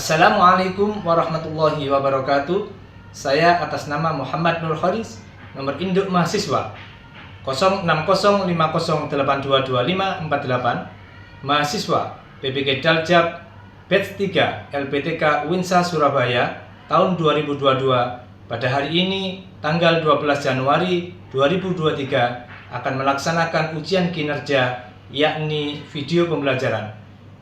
Assalamualaikum warahmatullahi wabarakatuh. Saya atas nama Muhammad Nur Kharis, nomor induk mahasiswa 060508224548, mahasiswa PPG Daljab Batch 3 LPTK Winsa Surabaya tahun 2022. Pada hari ini tanggal 12 Januari 2023 akan melaksanakan ujian kinerja, yakni video pembelajaran.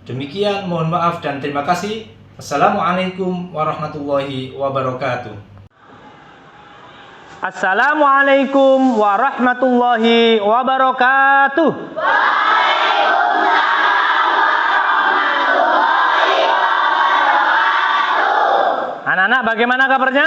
Demikian, mohon maaf dan terima kasih. Assalamualaikum warahmatullahi wabarakatuh. Assalamualaikum warahmatullahi wabarakatuh. Anak-anak, bagaimana kabarnya?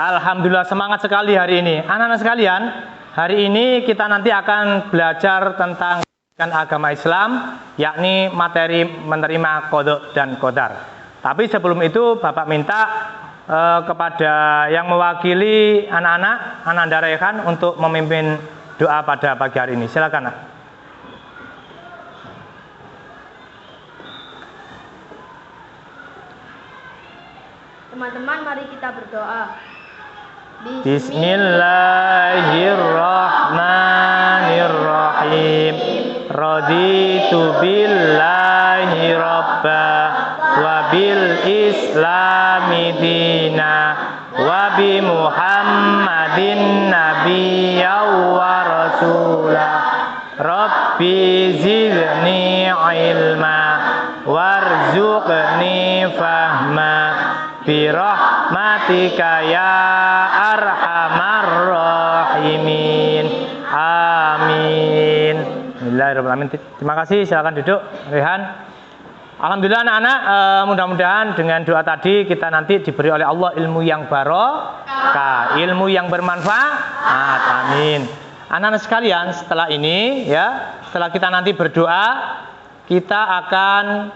Alhamdulillah, semangat sekali hari ini. Anak-anak sekalian, hari ini kita nanti akan belajar tentang agama Islam, yakni materi menerima qada dan qadar. Tapi sebelum itu Bapak minta kepada yang mewakili anak-anak, Ananda Rehan untuk memimpin doa pada pagi hari ini. Silakan, Nak. Teman-teman, mari kita berdoa. Bismillahirrahmanirrahim. Raditu billahi rabba wa bil islami dina wa bi muhammadin nabiyya wa rasula. Rabbi zidni ilma warzuqni fahma birahmatika ya arhamar rahimin. Amin. Bismillahirrahmanirrahim. Terima kasih, silakan duduk, Rehan. Alhamdulillah anak-anak, mudah-mudahan dengan doa tadi kita nanti diberi oleh Allah ilmu yang barokah, ilmu yang bermanfaat. Amin. Anak-anak sekalian, setelah ini ya, setelah kita nanti berdoa, kita akan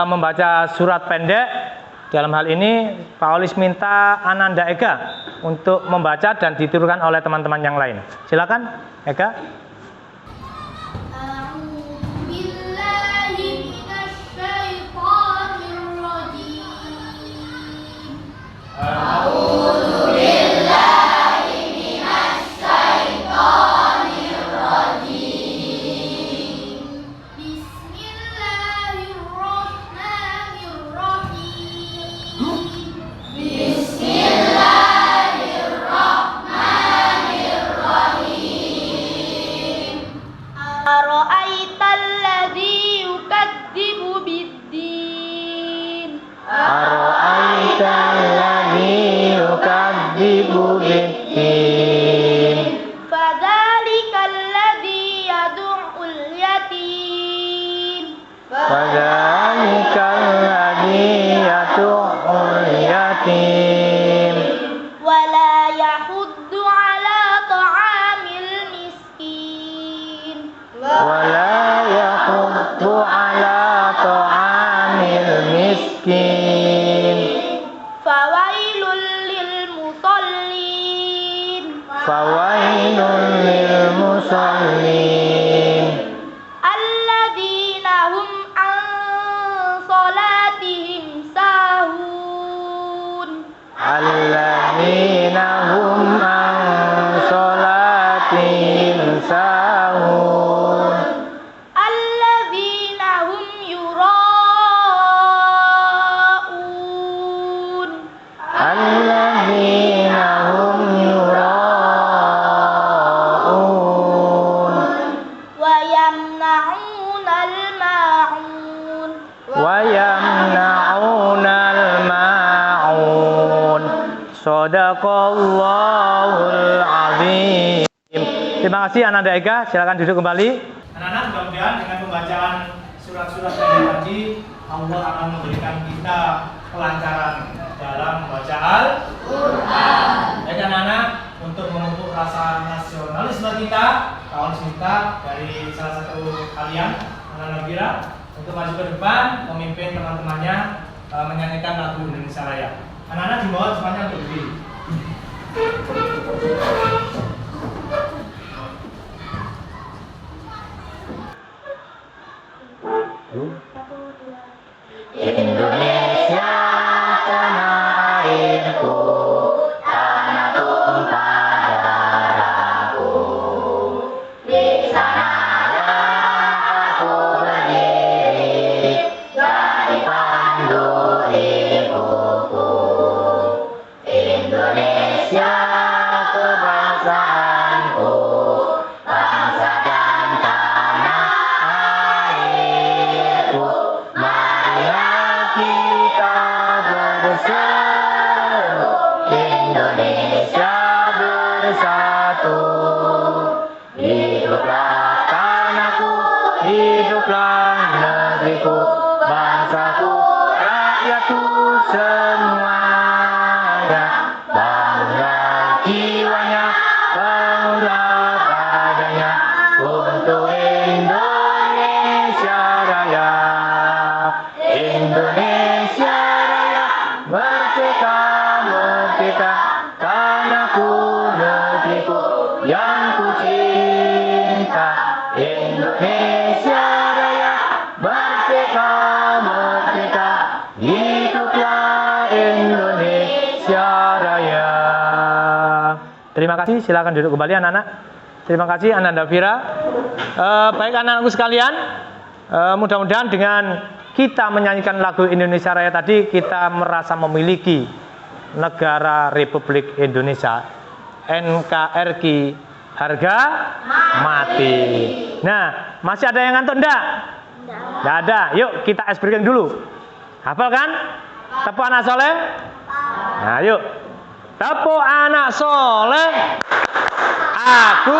membaca surat pendek. Dalam hal ini Pak Olis minta Ananda Ega untuk membaca dan ditirukan oleh teman-teman yang lain. Silakan, Ega. Sadaqallahul azim. Terima kasih Ananda Ega, silakan duduk kembali. Anak-anak, mudah-mudahan dengan pembacaan surat-surat tadi Allah akan memberikan kita kelancaran dalam membaca Al-Quran. Dan anak-anak, untuk memupuk rasa nasionalisme kita, Pak Olis minta dari salah satu kalian, anak-anak Bira, untuk maju ke depan, memimpin teman-temannya menyanyikan lagu Indonesia Raya. Anak-anak dibawa semuanya untuk berdiri. hiduplah negeriku, bangsaku, rakyatku semuanya. Bangga jiwanya, pemuda padanya, untuk Indonesia Raya. Indonesia Raya, merdeka, merdeka, tanahku, negeriku yang ku cinta. Indonesia Raya, merdeka, merdeka, hiduplah Indonesia Raya. Terima kasih, silakan duduk kembali anak-anak. Terima kasih Ananda Vira. Baik anak-anakku sekalian, mudah-mudahan dengan kita menyanyikan lagu Indonesia Raya tadi, kita merasa memiliki negara Republik Indonesia, NKRI, harga mati. Nah, masih ada yang ngantuk enggak? Enggak ada. Yuk kita ice breaking dulu. Hafal kan? Tepuk anak soleh. Nah, yuk. Tepuk anak soleh. Aku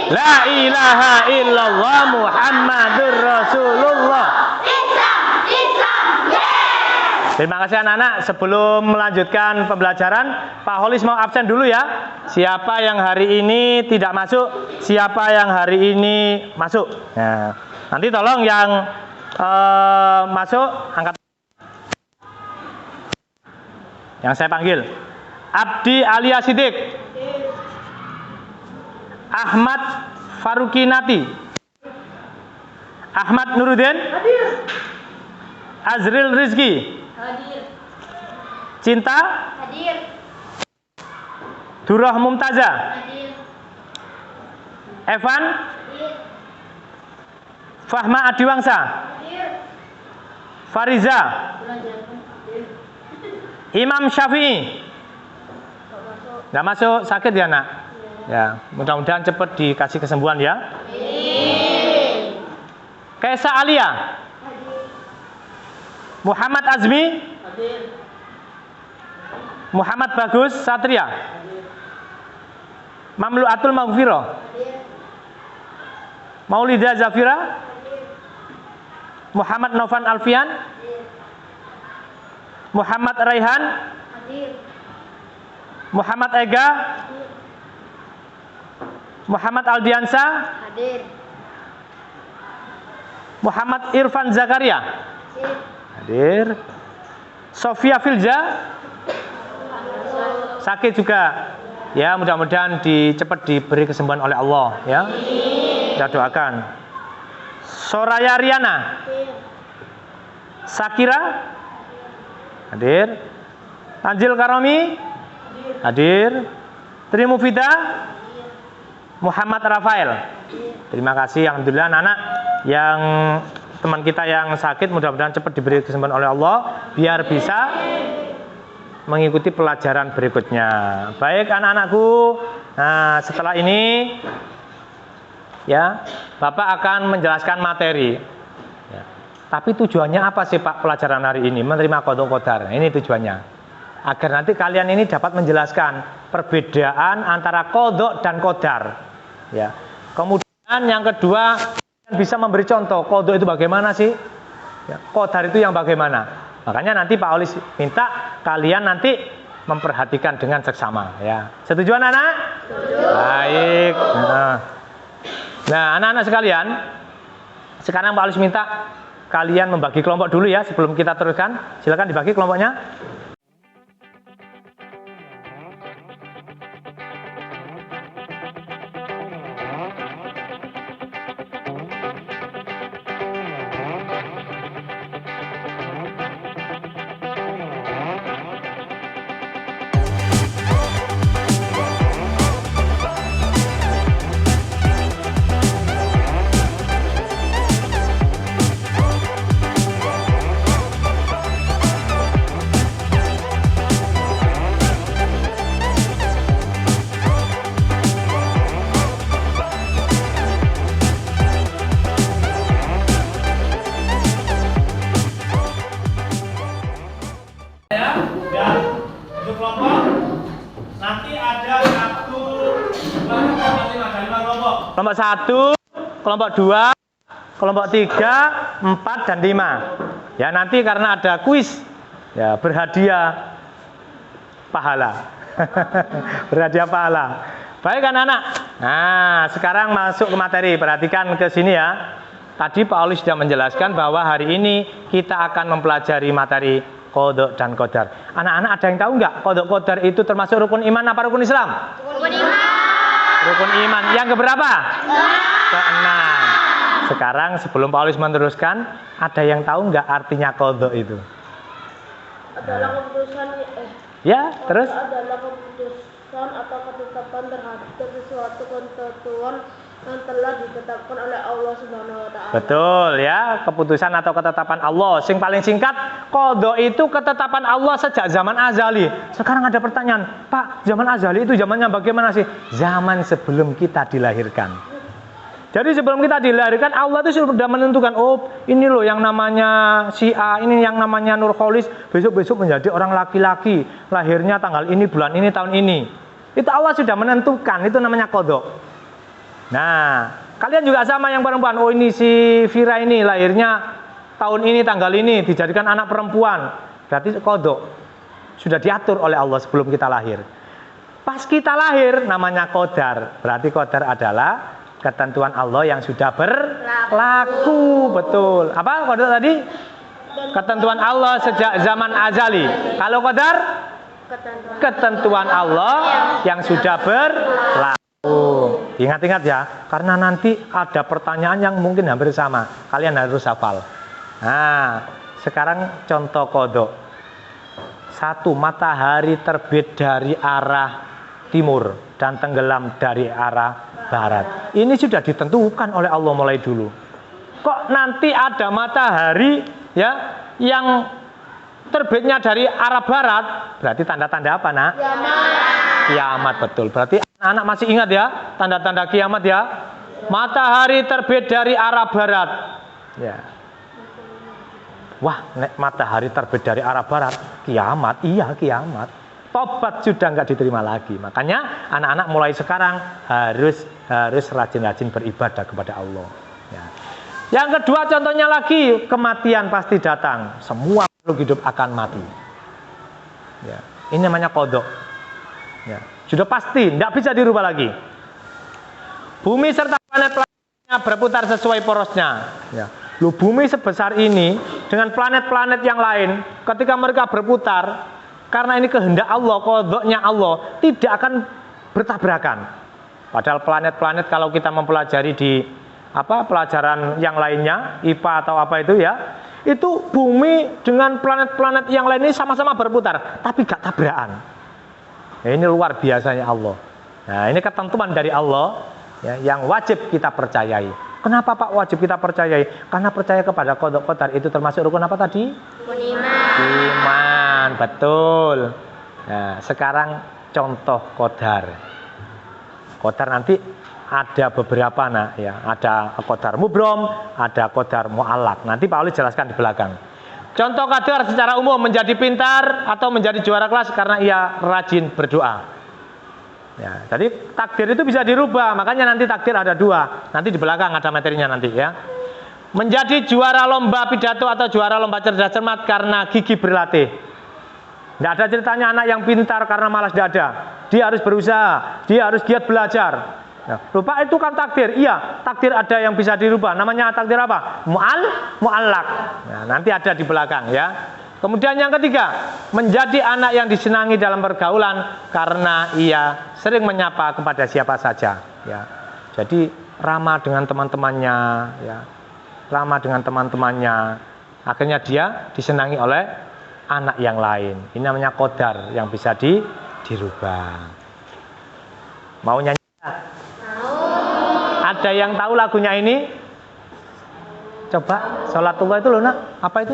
La ilaha illallah Muhammadur Rasulullah. Terima kasih anak-anak. Sebelum melanjutkan pembelajaran, Pak Holis mau absen dulu ya. Siapa yang hari ini tidak masuk, siapa yang hari ini masuk. Nah, nanti tolong yang masuk angkat. Yang saya panggil Abdi Alia Sidik, Ahmad Farukinati, Ahmad Nuruddin, Azril Rizki, Cinta, Durrah Mumtaza, Evan, Fahma Adiwangsa, Fariza, Imam Syafi'i. Nggak masuk, sakit ya nak? Ya, mudah-mudahan cepat dikasih kesembuhan ya. Kaisa Alia, Muhammad Azmi, Muhammad Bagus Satria, Mamluatul Maghfirah, Maulida Zafira, Muhammad Novan Alfian, Muhammad Raihan, Muhammad Ega, Muhammad Aldiansa, Muhammad Irfan Zakaria, hadir. Sofia Filja, sakit juga. Ya, mudah-mudahan cepat diberi kesembuhan oleh Allah ya. Kita doakan. Soraya Riana, Sakira, hadir. Tanjil Karomi, hadir. Trimufida, Muhammad Rafael. Terima kasih. Alhamdulillah anak-anak yang teman kita yang sakit mudah-mudahan cepat diberi kesembuhan oleh Allah biar bisa mengikuti pelajaran berikutnya. Baik anak-anakku. Nah, setelah ini ya, Bapak akan menjelaskan materi. Ya. Tapi tujuannya apa sih Pak pelajaran hari ini? Menerima qadha qadar. Ini tujuannya. Agar nanti kalian ini dapat menjelaskan perbedaan antara qadha dan qadar. Ya. Kemudian yang kedua bisa memberi contoh qadha itu bagaimana sih? Ya, qadar itu yang bagaimana? Makanya nanti Pak Olis minta kalian nanti memperhatikan dengan seksama. Ya. Setuju anak-anak? Setuju. Baik. Nah, anak-anak sekalian, sekarang Pak Olis minta kalian membagi kelompok dulu ya sebelum kita teruskan. Silakan dibagi kelompoknya. Kelompok 1, kelompok 2, kelompok 3, 4, dan 5. Ya, nanti karena ada kuis, ya berhadiah pahala. Berhadiah pahala. Baik anak-anak. Nah, sekarang masuk ke materi. Perhatikan ke sini ya. Tadi Pak Oli sudah menjelaskan bahwa hari ini kita akan mempelajari materi qada dan qadar. Anak-anak ada yang tahu nggak? Qada qadar itu termasuk rukun iman apa rukun Islam? Rukun iman. Rukun iman. Yang keberapa? Keenam. Sekarang sebelum Pak Oli meneruskan, ada yang tahu nggak artinya qada itu? Adalah keputusan Ya, terus? adalah keputusan atau ketetapan terhadap sesuatu ketentuan yang telah ditetapkan oleh Allah Subhanahu wa taala. Betul ya, keputusan atau ketetapan Allah. Sing paling singkat, qada itu ketetapan Allah sejak zaman azali. Sekarang ada pertanyaan, Pak, zaman azali itu zamannya bagaimana sih? Zaman sebelum kita dilahirkan. Jadi sebelum kita dilahirkan, Allah itu sudah menentukan, oh ini loh yang namanya si A, ini yang namanya Nurholis, besok-besok menjadi orang laki-laki, lahirnya tanggal ini, bulan ini, tahun ini. Itu Allah sudah menentukan, itu namanya qada. Nah, kalian juga sama yang perempuan, oh ini si Vira ini lahirnya tahun ini, tanggal ini, dijadikan anak perempuan. Berarti qada. Sudah diatur oleh Allah sebelum kita lahir. Pas kita lahir, namanya qadar. Berarti qadar adalah ketentuan Allah yang sudah berlaku. Betul. Apa qadar tadi? Ketentuan Allah sejak zaman azali. Kalau qadar? Ketentuan Allah yang sudah berlaku. Ingat-ingat ya, karena nanti ada pertanyaan yang mungkin hampir sama. Kalian harus hafal. Nah, sekarang contoh qada. 1. Matahari terbit dari arah timur dan tenggelam dari arah barat. Ini sudah ditentukan oleh Allah mulai dulu. Kok nanti ada matahari ya yang terbitnya dari arah barat? Berarti tanda-tanda apa, Nak? Kiamat, betul. Berarti anak-anak masih ingat ya tanda-tanda kiamat ya? Matahari terbit dari arah barat. Ya. Wah, matahari terbit dari arah barat, kiamat. Iya, kiamat. Tobat sudah nggak diterima lagi. Makanya anak-anak mulai sekarang harus rajin-rajin beribadah kepada Allah. Ya. Yang kedua contohnya lagi, kematian pasti datang. Semua makhluk hidup akan mati. Ya. Ini namanya qada. Ya. Sudah pasti, tidak bisa dirubah lagi. Bumi serta planet-planetnya berputar sesuai porosnya. Ya. Loh, bumi sebesar ini dengan planet-planet yang lain, ketika mereka berputar, karena ini kehendak Allah, qadanya Allah, tidak akan bertabrakan. Padahal planet-planet kalau kita mempelajari di pelajaran yang lainnya, IPA atau apa itu ya, itu bumi dengan planet-planet yang lain ini sama-sama berputar, tapi gak tabrakan. Ya, ini luar biasanya Allah. Nah, ini ketentuan dari Allah ya, yang wajib kita percayai. Kenapa Pak wajib kita percayai? Karena percaya kepada qada qadar itu termasuk rukun apa tadi? Rukun iman. Iman, betul. Nah, sekarang contoh qadar. Qadar nanti ada beberapa ya. Ada qadar mubrom, ada qadar mu'allaq. Nanti Pak Oli jelaskan di belakang. Contoh qadar secara umum menjadi pintar atau menjadi juara kelas karena ia rajin berdoa. Ya, jadi takdir itu bisa dirubah, makanya nanti takdir ada 2. Nanti di belakang ada materinya nanti ya. Menjadi juara lomba pidato atau juara lomba cerdas cermat karena gigih berlatih. Tidak ada ceritanya anak yang pintar karena malas, tidak ada. Dia harus berusaha, dia harus giat belajar. Nah, lupa itu kan takdir. Iya, takdir ada yang bisa dirubah. Namanya takdir apa? Mu'allaq. Nah, nanti ada di belakang ya. Kemudian yang ketiga, menjadi anak yang disenangi dalam pergaulan karena ia sering menyapa kepada siapa saja. Ya. Jadi ramah dengan teman-temannya, ya. Ramah dengan teman-temannya. Akhirnya dia disenangi oleh anak yang lain. Ini namanya qadar yang bisa dirubah. Mau nyanyi? Ada yang tahu lagunya ini? Coba, sholatullah itu loh Nak. Apa itu?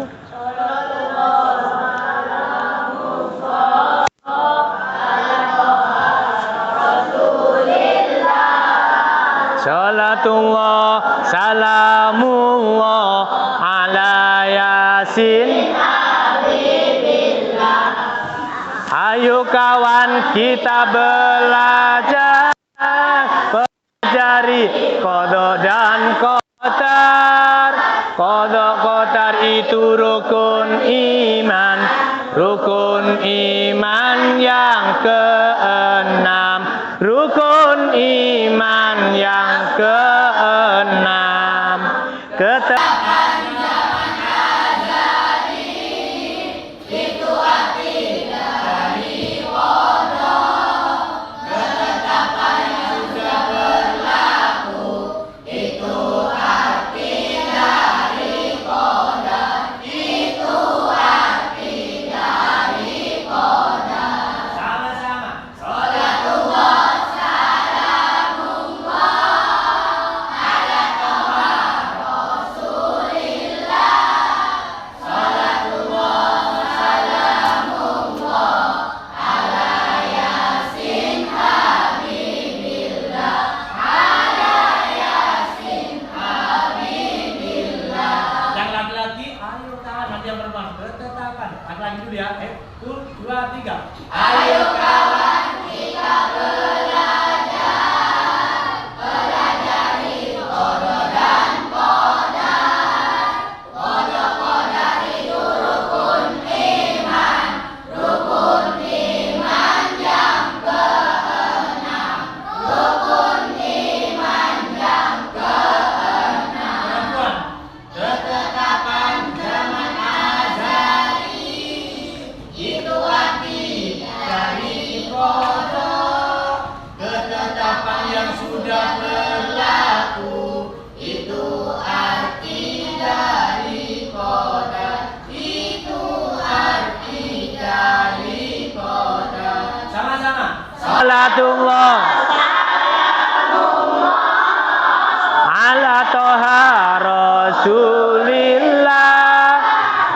Salatullah, salamullah ala yasin. Ayo kawan kita belajar, pelajari qada dan qadar. Qada qadar itu rukun iman. Rukun iman yang keenam. Rukun iman yang keenam. Lagi dulu ya, 1, 2, 3. Ayo kawan, kita belajar, pelajari qada dan qadar. Qada qadar itu rukun iman yang keenam. Rukun iman yang keenam. Ketetapan zaman azali itu arti dari qada. Ketetapan yang sudah berlaku itu arti dari qada. Itu arti dari qada. Sama-sama. Salatullah ala toha rasulillah.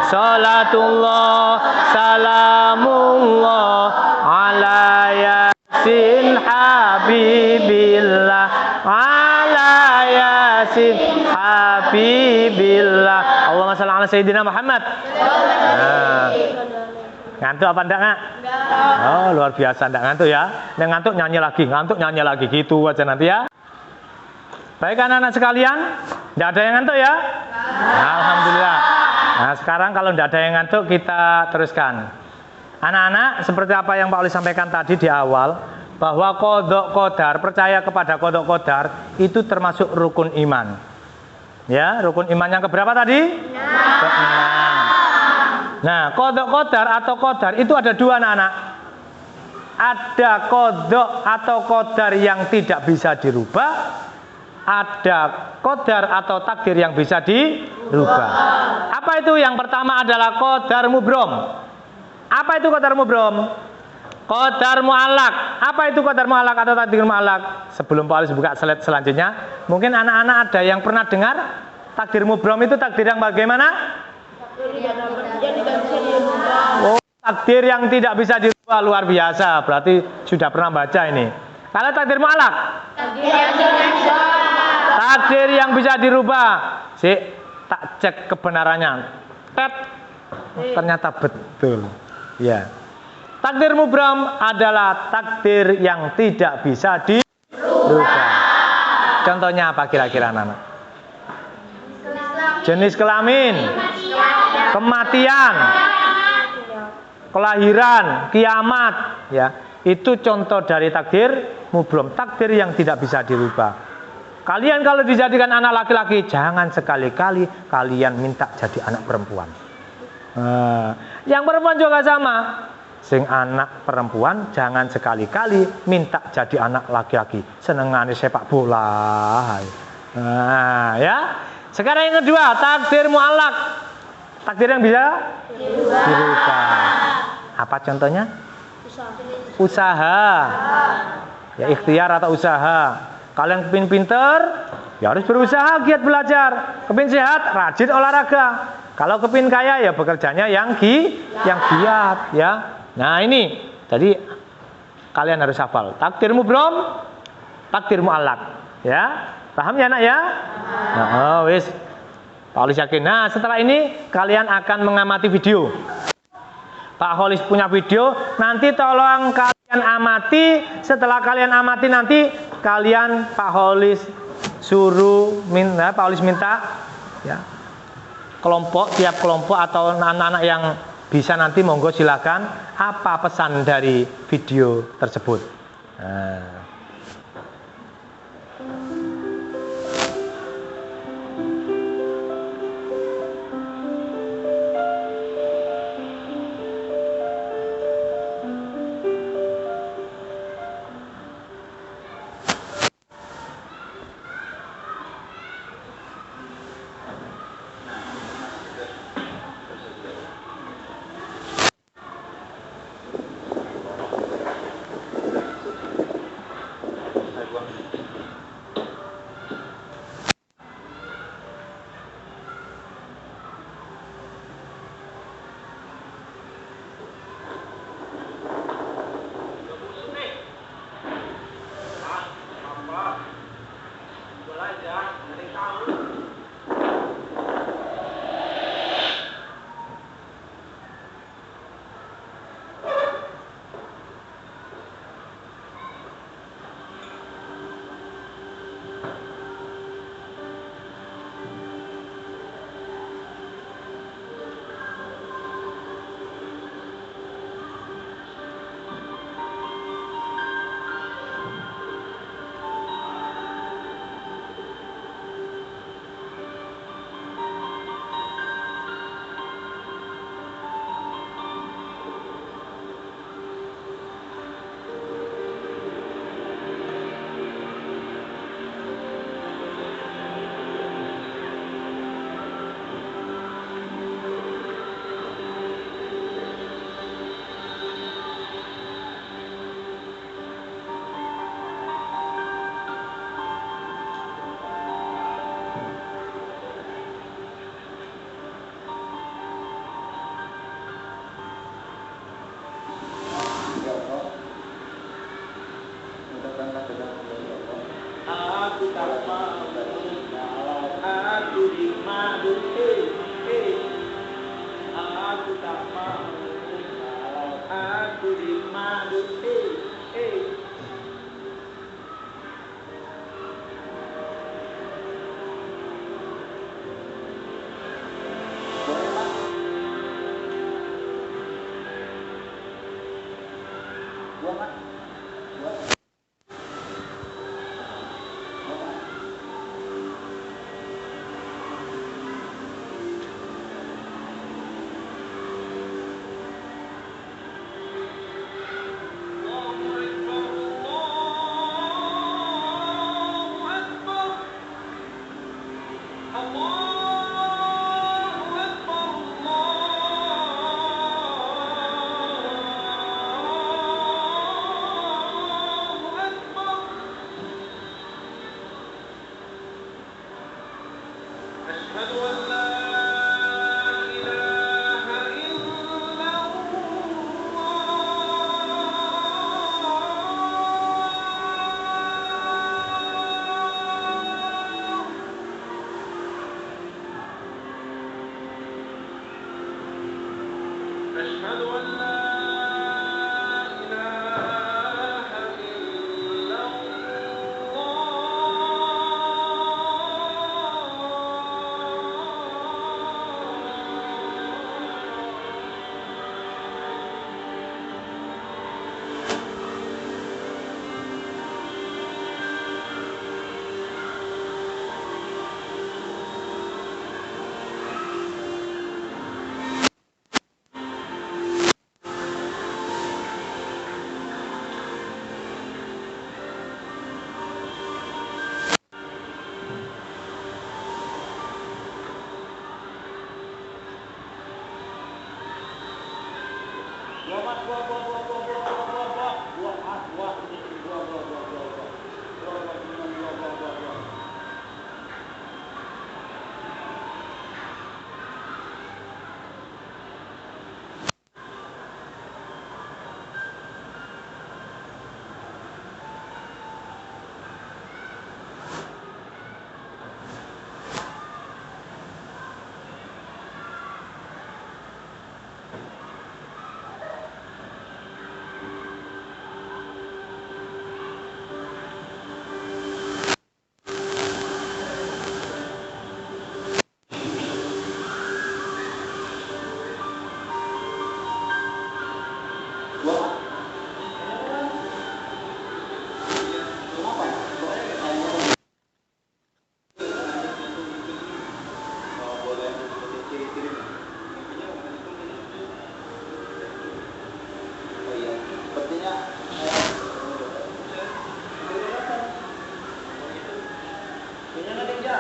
Salatullah salamullah ala yasin habibillah. Ala yasin habibillah. Allahumma shalli ala sayyidina Muhammad. Nah. Ngantuk apa enggak, Kak? Oh, luar biasa, enggak ngantuk ya. Yang ngantuk nyanyi lagi gitu aja nanti ya. Baik anak-anak sekalian, enggak ada yang ngantuk ya? Alhamdulillah. Nah, sekarang kalau enggak ada yang ngantuk, kita teruskan. Anak-anak, seperti apa yang Pak Oli sampaikan tadi di awal, bahwa qada qadar, percaya kepada qada qadar itu termasuk rukun iman. Ya, rukun iman yang keberapa tadi? Keenam. Nah, qada qadar atau qadar itu ada dua, anak-anak. Ada qada atau qadar yang tidak bisa dirubah, ada qadar atau takdir yang bisa dirubah. Apa itu? Yang pertama adalah qadar mubrom. Apa itu qadar mubrom? Qadar mu'allaq. Apa itu qadar mu'allaq atau takdir mu'allaq? Sebelum Pak Ali buka slide selanjutnya, mungkin anak-anak ada yang pernah dengar takdir mubrom itu takdir yang bagaimana? Oh, takdir yang tidak bisa dirubah, luar biasa. Berarti sudah pernah baca ini. Kalau takdir mu'allaq? Takdir yang bisa dirubah. Tak cek kebenarannya. Ternyata betul. Ya. Takdir mubram adalah takdir yang tidak bisa dirubah. Contohnya apa kira-kira, anak-anak? Jenis kelamin, kematian, kelahiran, kiamat, ya. Itu contoh dari takdir mubram, takdir yang tidak bisa dirubah. Kalian kalau dijadikan anak laki-laki, jangan sekali-kali kalian minta jadi anak perempuan. Yang perempuan juga sama. Sing anak perempuan jangan sekali-kali minta jadi anak laki-laki. Senengane sepak bola. Nah, ya. Sekarang yang kedua, takdir mu'allaq. Takdir yang bisa dirubah. Apa contohnya? Usaha. Ya, ikhtiar atau usaha. Kalian kepin pinter, ya harus berusaha, giat belajar. Kepin sehat, rajin olahraga. Kalau kepin kaya, ya bekerjanya yang giat, ya. Nah, ini tadi kalian harus hafal. Takdir mubrom, takdir mu'allaq. Ya, paham ya, Nak ya? Nah, wis. Pak Holis yakin. Nah, setelah ini kalian akan mengamati video. Pak Holis punya video, nanti tolong kalian amati. Setelah kalian amati nanti kalian Pak Holis suruh minta, Paulis minta ya tiap kelompok atau anak-anak yang bisa nanti monggo silakan apa pesan dari video tersebut. Nah. Aku tak mau kalau aku dimadu, aku tak mau kalau aku dimadu,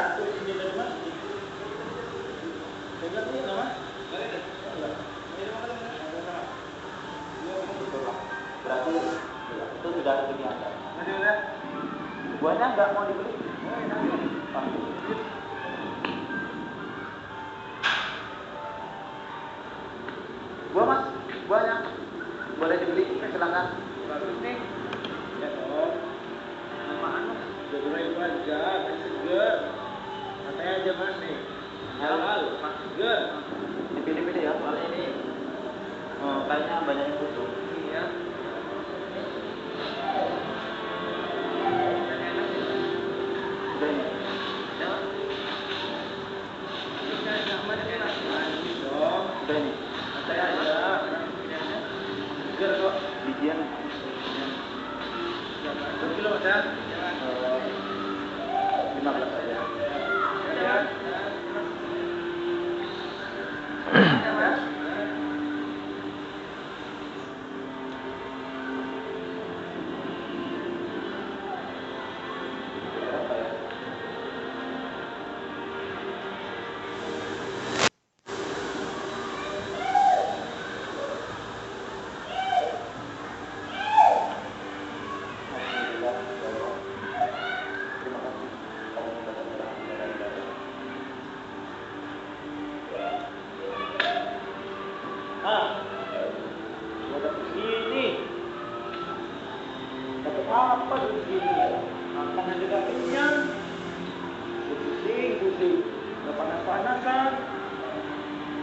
satu ini dari mana? Pegang ini nama? Berarti itu sudah punya ada. Buahnya nggak mau dibeli. Buah mas, buahnya boleh dibeli, silakan. Bagus nih. Ya dong. Apaan mas? Jagung itu aja, masih seger. Santai aja mas nih. Halal, masih seger. Dipilih-pilih ya, soalnya ini kayaknya banyak yang butuh. Iya. Udah ini. Ya. Udah ini. Santai aja. Seger kok. Bijian. Berapa kilo mas ya? 15 aja. Ya. Udah begini. Dapat apa begini? Makanan juga kenyang. Pusing. Udah panas-panasan.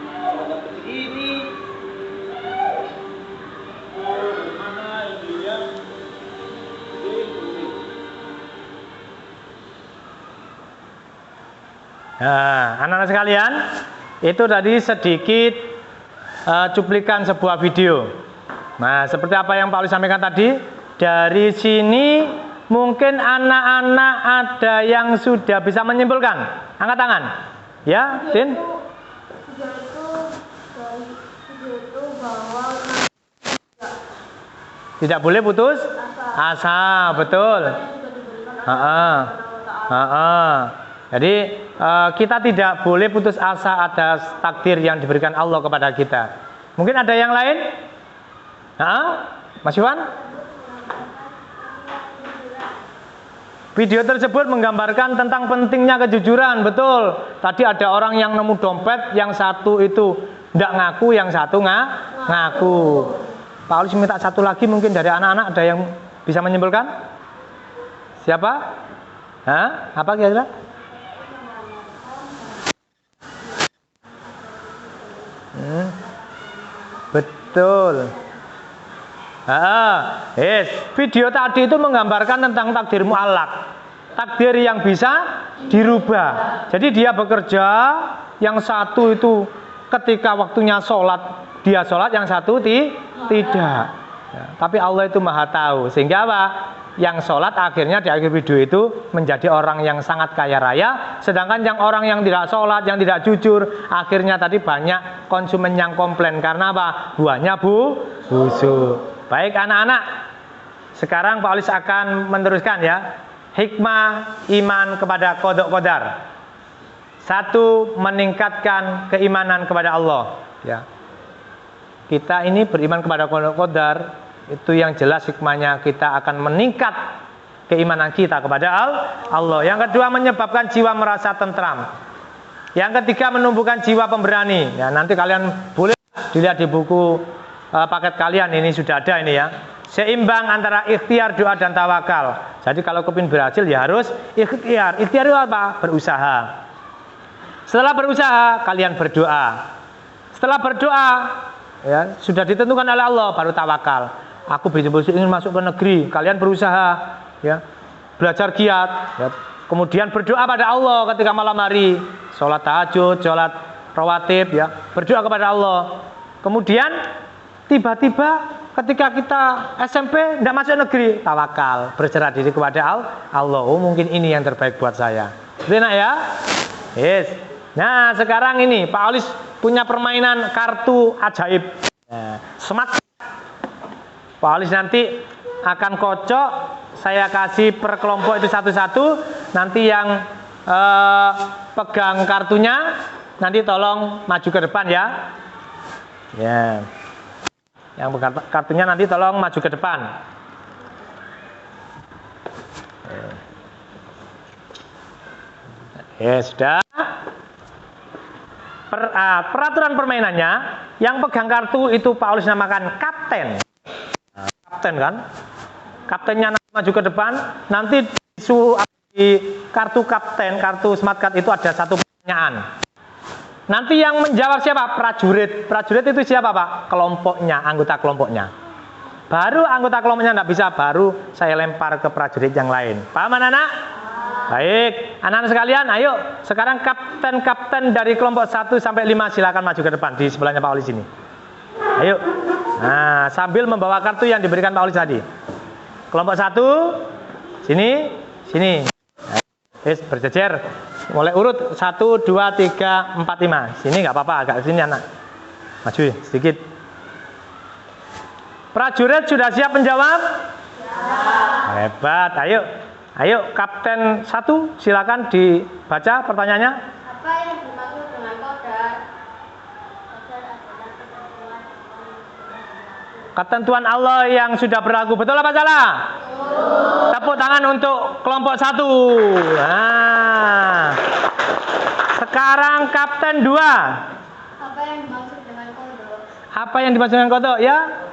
Udah dapat segini. Gimana ini ya? Pusing. Nah, anak-anak sekalian, itu tadi sedikit cuplikan sebuah video. Nah, seperti apa yang Pak Oli sampaikan tadi, dari sini mungkin anak-anak ada yang sudah bisa menyimpulkan. Angkat tangan. Ya, Din? Video itu bahwa Tidak boleh putus asa, betul. Jadi kita tidak boleh putus asa atas takdir yang diberikan Allah kepada kita. Mungkin ada yang lain? Mas Iwan? Video tersebut menggambarkan tentang pentingnya kejujuran, betul. Tadi ada orang yang nemu dompet, yang satu itu tidak ngaku, yang satu ngaku. Pak Alis minta satu lagi mungkin dari anak-anak, ada yang bisa menyimpulkan? Siapa? Apa kira-kira? Betul. Video tadi itu menggambarkan tentang takdir mu'allaq, takdir yang bisa dirubah. Jadi dia bekerja, yang satu itu ketika waktunya sholat dia sholat, yang satu tidak. Ya, tapi Allah itu maha tahu, sehingga apa? Yang sholat akhirnya di akhir video itu menjadi orang yang sangat kaya raya, sedangkan yang orang yang tidak sholat, yang tidak jujur, akhirnya tadi banyak konsumen yang komplain. Karena apa? Buahnya busuk. Baik anak-anak, sekarang Pak Olis akan meneruskan ya, hikmah iman kepada qada qadar. Satu, meningkatkan keimanan kepada Allah. Ya, kita ini beriman kepada qada qadar, itu yang jelas hikmahnya kita akan meningkat keimanan kita kepada Allah. Yang kedua, menyebabkan jiwa merasa tentram. Yang ketiga, menumbuhkan jiwa pemberani. Ya, nanti kalian boleh dilihat di buku paket kalian, ini sudah ada ini ya. Seimbang antara ikhtiar, doa dan tawakal. Jadi kalau kepingin berhasil ya harus ikhtiar. Ikhtiar itu apa? Berusaha. Setelah berusaha, kalian berdoa. Setelah berdoa, ya sudah ditentukan oleh Allah, baru tawakal. Aku betul-betul ingin masuk ke negeri. Kalian berusaha, ya, belajar giat, ya. Kemudian berdoa pada Allah ketika malam hari, sholat tahajud, sholat rawatib, ya, berdoa kepada Allah. Kemudian tiba-tiba ketika kita SMP tidak masuk negeri, tawakal, berserah diri kepada Allah. Oh, mungkin ini yang terbaik buat saya. Benar ya? Yes. Nah, sekarang ini Pak Olis punya permainan kartu ajaib. Smart. Pak Olis nanti akan kocok, saya kasih per kelompok itu satu-satu. Nanti yang pegang kartunya, nanti tolong maju ke depan ya. Ya. Yang pegang kartunya nanti tolong maju ke depan. Ya, sudah. Peraturan permainannya, yang pegang kartu itu Pak Olis namakan kapten. Nah, kapten kan? Kaptennya maju ke depan, nanti di kartu kapten, kartu smart card itu ada satu pertanyaan. Nanti yang menjawab siapa? Prajurit. Prajurit itu siapa, Pak? Kelompoknya, anggota kelompoknya. Baru anggota kelompoknya tidak bisa, baru saya lempar ke prajurit yang lain. Paham anak-anak? Baik, anak-anak sekalian, ayo sekarang kapten-kapten dari kelompok 1 sampai 5 silakan maju ke depan di sebelahnya Pak Olis ini. Ayo. Nah, sambil membawa kartu yang diberikan Pak Olis tadi. Kelompok 1 sini, sini. Yes, berjejer. Mulai urut 1 2 3 4 5. Sini nggak apa-apa, agak sini anak. Maju sedikit. Prajurit sudah siap menjawab? Ya. Hebat, ayo. Ayo, Kapten 1, silakan dibaca pertanyaannya. Apa yang dimaksud dengan qadar? Qadar adalah Ketentuan Allah yang sudah berlaku. Betul apa salah? Betul. Tepuk tangan untuk kelompok 1. Nah. Sekarang Kapten 2. Apa yang dimaksud dengan qadar? Apa yang dimaksud dengan qadar? Ya?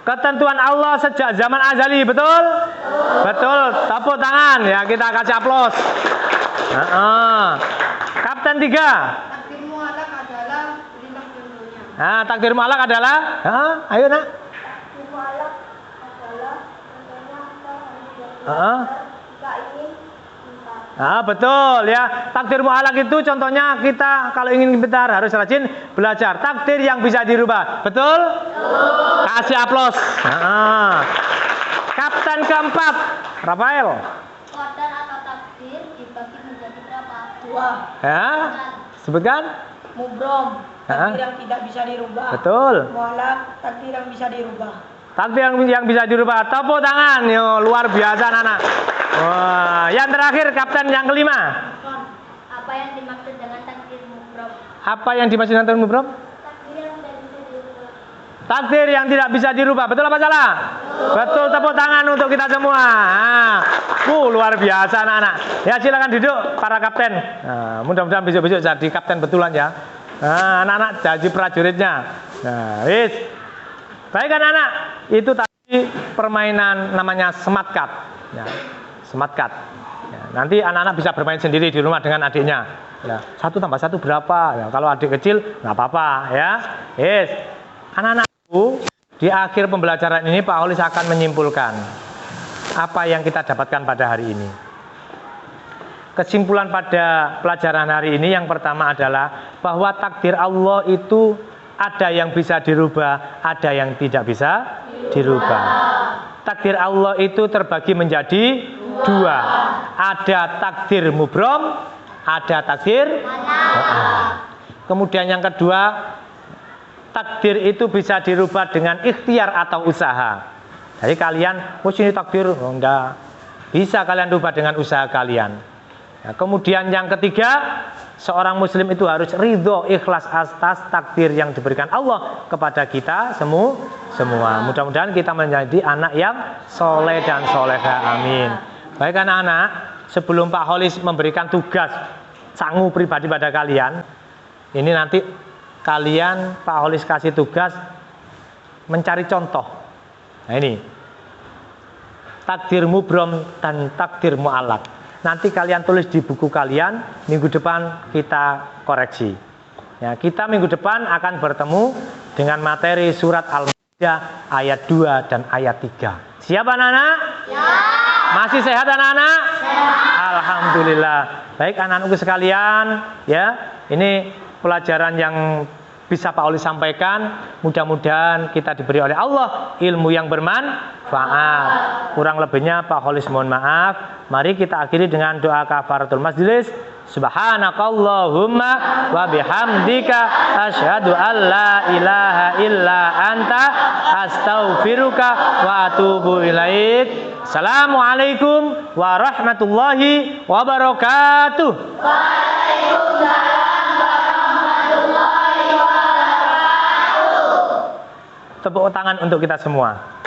Ketentuan Allah sejak zaman azali, betul? Betul. Tepuk tangan ya, kita kasih aplaus. Kapten 3. Takdir mu'alaq adalah perintah contohnya. Nah, takdir mu'alaq adalah? Ayo nak. Takdir mu'alaq adalah contohnya kita harus jika ingin minta. Betul ya. Takdir mu'alaq itu contohnya kita kalau ingin pintar harus rajin belajar. Takdir yang bisa dirubah, betul? Kasih aplaus. Kapten keempat, Rafael. Qadar atau takdir dibagi menjadi berapa? 2. Ya, sebutkan. Mubrom, takdir yang tidak bisa dirubah. Betul. Mu'alaq, takdir yang bisa dirubah. Takdir yang bisa dirubah. Tepuk tangan, yo luar biasa anak. Wah, yang terakhir Kapten yang kelima. Apa yang dimaksud dengan takdir mubrom? Apa yang dimaksud dengan takdir mubrom? Takdir yang tidak bisa dirubah. Betul apa salah? Betul, tepuk tangan untuk kita semua. Luar biasa anak-anak. Ya silakan duduk para kapten. Mudah-mudahan besok-besok jadi kapten betulan ya. Anak-anak jadi prajuritnya. Wis. Baik anak-anak, itu tadi permainan namanya smart card. Ya, smart card. Ya, nanti anak-anak bisa bermain sendiri di rumah dengan adiknya. Ya, 1 tambah 1 berapa? Ya, kalau adik kecil nggak apa-apa ya. Yes. Anak-anak di akhir pembelajaran ini Pak Olis akan menyimpulkan apa yang kita dapatkan pada hari ini. Kesimpulan pada pelajaran hari ini yang pertama adalah bahwa takdir Allah itu ada yang bisa dirubah, ada yang tidak bisa dirubah. Takdir Allah itu terbagi menjadi 2. Ada takdir mubrom, ada takdir Kemudian yang kedua, takdir itu bisa dirubah dengan ikhtiar atau usaha. Jadi kalian, ini takdir, enggak. Bisa kalian rubah dengan usaha kalian. Nah, kemudian yang ketiga, seorang muslim itu harus ridho, ikhlas atas takdir yang diberikan Allah kepada kita semua. Mudah-mudahan kita menjadi anak yang soleh dan soleha. Amin. Baik anak-anak, sebelum Pak Holis memberikan tugas sangu pribadi pada kalian, ini nanti kalian Pak Holis kasih tugas mencari contoh. Nah ini takdir mubrom dan takdir mu'alaq. Nanti kalian tulis di buku kalian, minggu depan kita koreksi. Ya, kita minggu depan akan bertemu dengan materi surat Al-Maidah ayat 2 dan ayat 3. Siap anak-anak? Ya. Masih sehat anak-anak? Sehat. Alhamdulillah. Baik anak-anakku sekalian, ya. Ini pelajaran yang bisa Pak Oli sampaikan. Mudah-mudahan kita diberi oleh Allah ilmu yang bermanfaat. Kurang lebihnya Pak Holis mohon maaf. Mari kita akhiri dengan doa kafaratul majlis. Subhanakallahumma wa bihamdika asyhadu an la ilaha illa anta astaghfiruka wa atubu ilaik. Assalamualaikum warahmatullahi wabarakatuh. Waalaikumsalam warahmatullahi wabarakatuh. Tepuk tangan untuk kita semua.